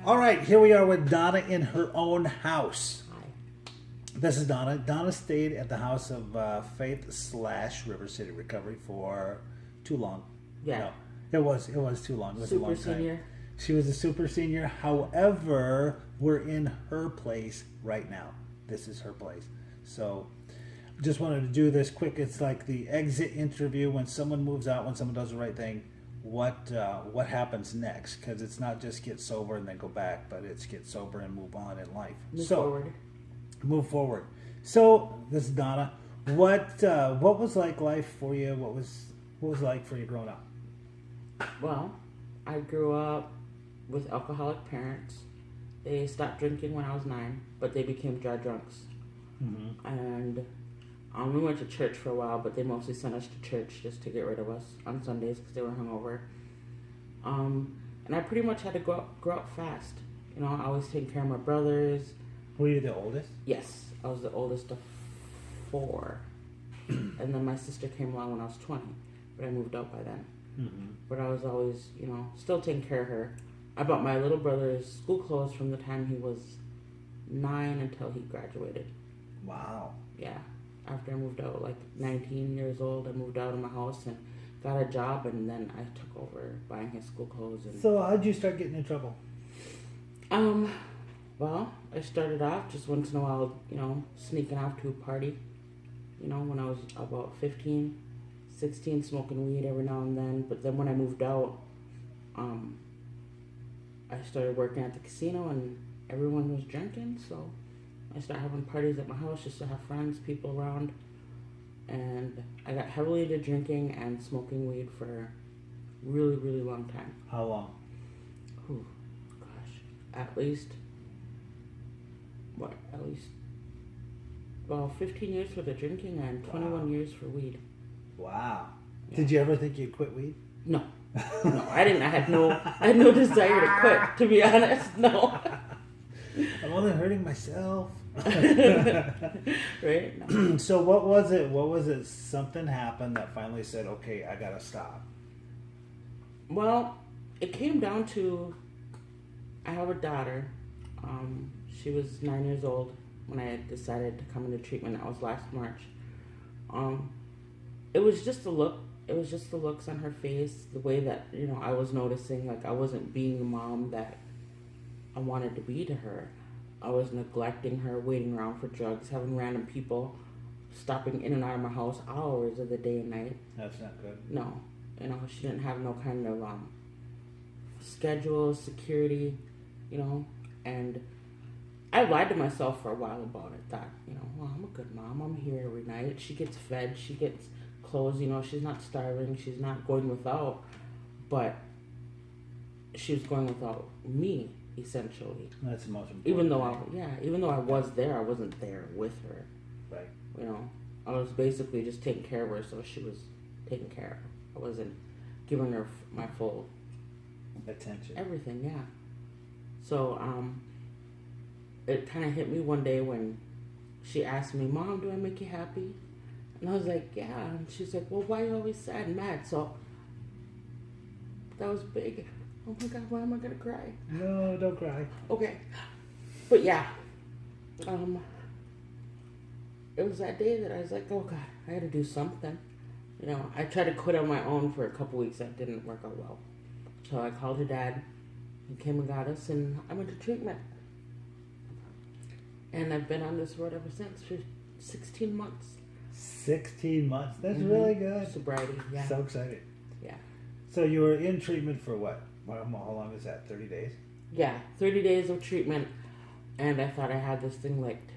All right, here we are with Donna in her own house. Hi. This is Donna. Donna stayed at the house of Faith / River City Recovery for too long. Yeah. No, it was too long. It was a long time. Super senior. She was a super senior. However, we're in her place right now. This is her place. So just wanted to do this quick. It's like the exit interview when someone moves out, when someone does the right thing. What happens next? Because it's not just get sober and then go back, but it's get sober and move on in life. Move forward. So this is Donna. What was like life for you? What was like for you growing up? Well, I grew up with alcoholic parents. They stopped drinking when I was 9, but they became dry drunks. Mm-hmm. And we went to church for a while, but they mostly sent us to church just to get rid of us on Sundays because they were hungover. And I pretty much had to grow up fast. You know, I was taking care of my brothers. Were you the oldest? Yes, I was the oldest of 4. And then my sister came along when I was 20, but I moved out by then. Mm-hmm. But I was always, you know, still taking care of her. I bought my little brother's school clothes from the time he was 9 until he graduated. Wow. Yeah. After I moved out, like 19 years old, I moved out of my house and got a job, and then I took over buying his school clothes. And so how'd you start getting in trouble? Well, I started off just once in a while, you know, sneaking off to a party. You know, when I was about 15, 16, smoking weed every now and then. But then when I moved out, I started working at the casino, and everyone was drinking, so I started having parties at my house just to have friends, people around. And I got heavily into drinking and smoking weed for a really, really long time. How long? Oh, gosh. At least, well, 15 years for the drinking and 21 years for weed. Wow. Yeah. Did you ever think you'd quit weed? No. No, I didn't. I had no desire to quit, to be honest. No. I'm only hurting myself. Right? No. So what was it? Something happened that finally said, okay, I gotta stop. Well, it came down to, I have a daughter. She was 9 years old when I decided to come into treatment. That was last March. It was just the look. It was just the looks on her face, the way that, you know, I was noticing, like, I wasn't being the mom that I wanted to be to her. I was neglecting her, waiting around for drugs, having random people stopping in and out of my house hours of the day and night. That's not good. No. You know, she didn't have no kind of schedule, security, you know, and I lied to myself for a while about it, that, you know, well, I'm a good mom, I'm here every night, she gets fed, she gets clothes, you know, she's not starving, she's not going without, but she was going without me, essentially. That's the most important. Even though I was there, I wasn't there with her. Right. You know, I was basically just taking care of her, so she was taken care of. I wasn't giving her my full attention. Everything, yeah. So, it kind of hit me one day when she asked me, "Mom, do I make you happy?" And I was like, "Yeah." And she's like, "Well, why are you always sad and mad?" So that was big. Oh my God, why am I gonna cry? No, don't cry. Okay. But yeah. It was that day that I was like, oh God, I had to do something. You know, I tried to quit on my own for a couple weeks. That didn't work out well. So I called her dad. He came and got us, and I went to treatment. And I've been on this road ever since for 16 months. 16 months? That's really good. Sobriety, yeah. So excited. Yeah. So you were in treatment for what? How long is that? 30 days? Yeah, 30 days of treatment. And I thought I had this thing licked.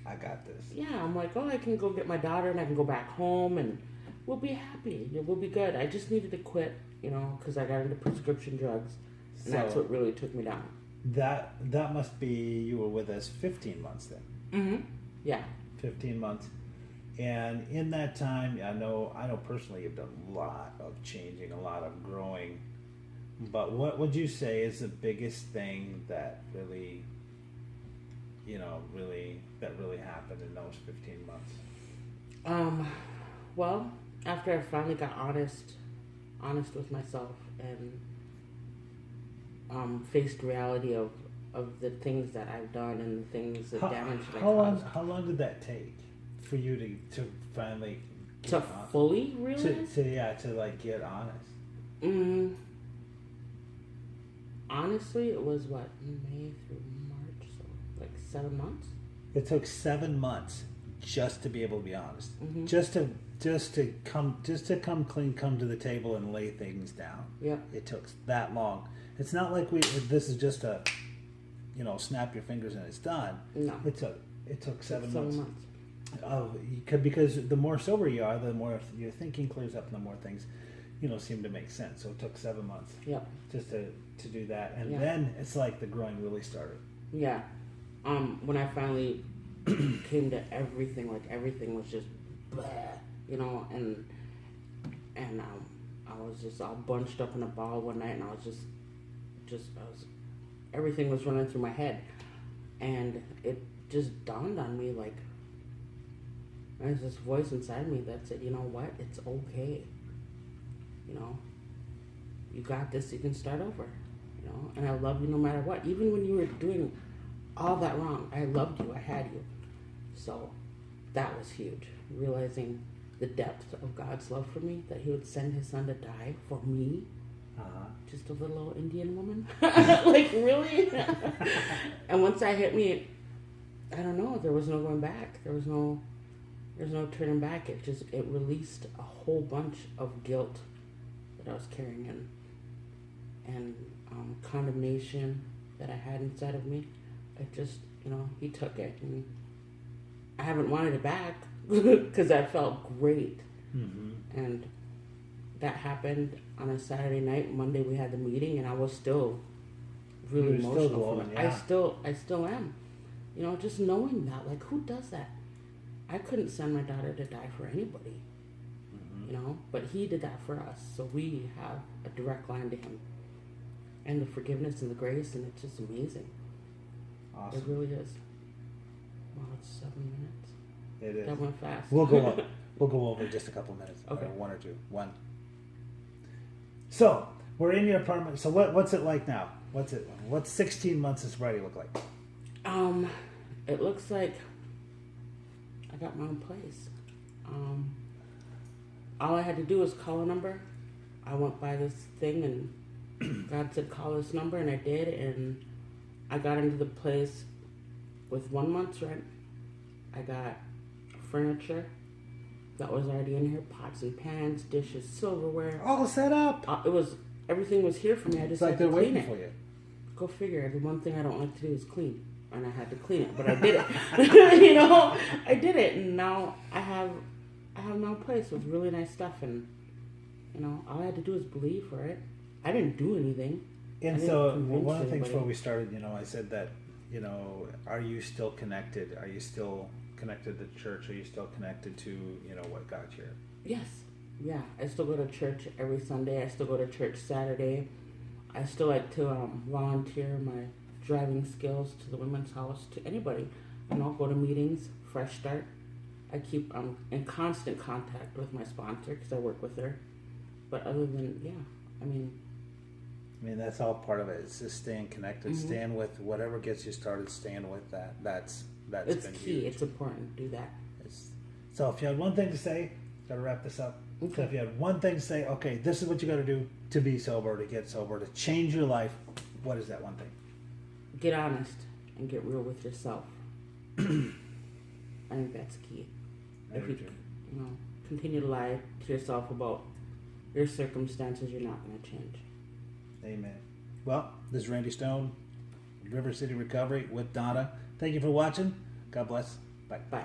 I got this. Yeah, I'm like, oh, I can go get my daughter and I can go back home and we'll be happy. We'll be good. I just needed to quit, you know, because I got into prescription drugs. And that's what really took me down. That must be, you were with us 15 months then. Mm-hmm. Yeah. 15 months. And in that time, I know personally you've done a lot of changing, a lot of growing. But what would you say is the biggest thing that really, that really happened in those 15 months? Well, after I finally got honest with myself and faced reality of the things that I've done and the things, the damage that I How caused. how long did that take for you to finally To fully realize? to like get honest? Honestly, it was what, May through March, so like 7 months. It took 7 months just to be able to be honest, Mm-hmm. just to come clean, come to the table and lay things down. Yep. It took that long. It's not like this is just a, snap your fingers and it's done. No. It took 7 7 months. months. Because the more sober you are, the more your thinking clears up, and the more things, seem to make sense. So it took 7 months. Yep. Just to do that, and Yeah. then it's like the growing really started. Yeah. When I finally came to everything, like everything was just blah, and I was just all bunched up in a ball one night, and I was everything was running through my head, and it just dawned on me, like, there's this voice inside me that said, you know what, it's okay, you got this, you can start over, and I love you no matter what, even when you were doing all that wrong, I loved you, I had you. So that was huge, realizing the depth of God's love for me, that he would send his son to die for me, just a little old Indian woman. Like, really? And once that hit me, I don't know, there was no going back. There's no turning back. It released a whole bunch of guilt that I was carrying in, and condemnation that I had inside of me. It just, he took it, and I haven't wanted it back because I felt great. Mm-hmm. And that happened on a Saturday night. Monday we had the meeting, and I was still really You were emotional. still glowing, from it. yeah. I still am. Just knowing that, like, who does that? I couldn't send my daughter to die for anybody, but he did that for us. So we have a direct line to him, and the forgiveness and the grace, and it's just amazing. Awesome. It really is. Well, it's 7 minutes. It is. That went fast. We'll go over just a couple minutes. Okay. Or one or two. One. So we're in your apartment. So what's it like now? What's 16 months of sobriety look like? It looks like I got my own place. All I had to do was call a number. I went by this thing, and God said call this number, and I did, and I got into the place with 1 month's rent. I got furniture that was already in here, pots and pans, dishes, silverware. All set up. Everything was here for me. I just It's like had they're to clean waiting it. for you. Go figure. The one thing I don't like to do is clean, and I had to clean it, but I did it. I did it, and now I have my own place with really nice stuff, and all I had to do is believe for it. I didn't do anything. And I so didn't convince one of the things anybody. before we started, I said that, are you still connected? Are you still connected to church? Are you still connected to, what got you here? Yes. Yeah. I still go to church every Sunday. I still go to church Saturday. I still like to volunteer my driving skills to the women's house, to anybody. Go to meetings, Fresh Start. I keep in constant contact with my sponsor because I work with her. But other than, I mean, that's all part of it. It's just staying connected, Mm-hmm. staying with whatever gets you started, staying with that. That's it's been key. huge. It's important to do that. So if you had one thing to say, got to wrap this up. Okay. So if you had one thing to say, okay, this is what you got to do to be sober, to get sober, to change your life, what is that one thing? Get honest and get real with yourself. I think that's key. If you continue to lie to yourself about your circumstances, you're not going to change. Amen. Well, this is Randy Stone, River City Recovery with Donna. Thank you for watching. God bless. Bye. Bye.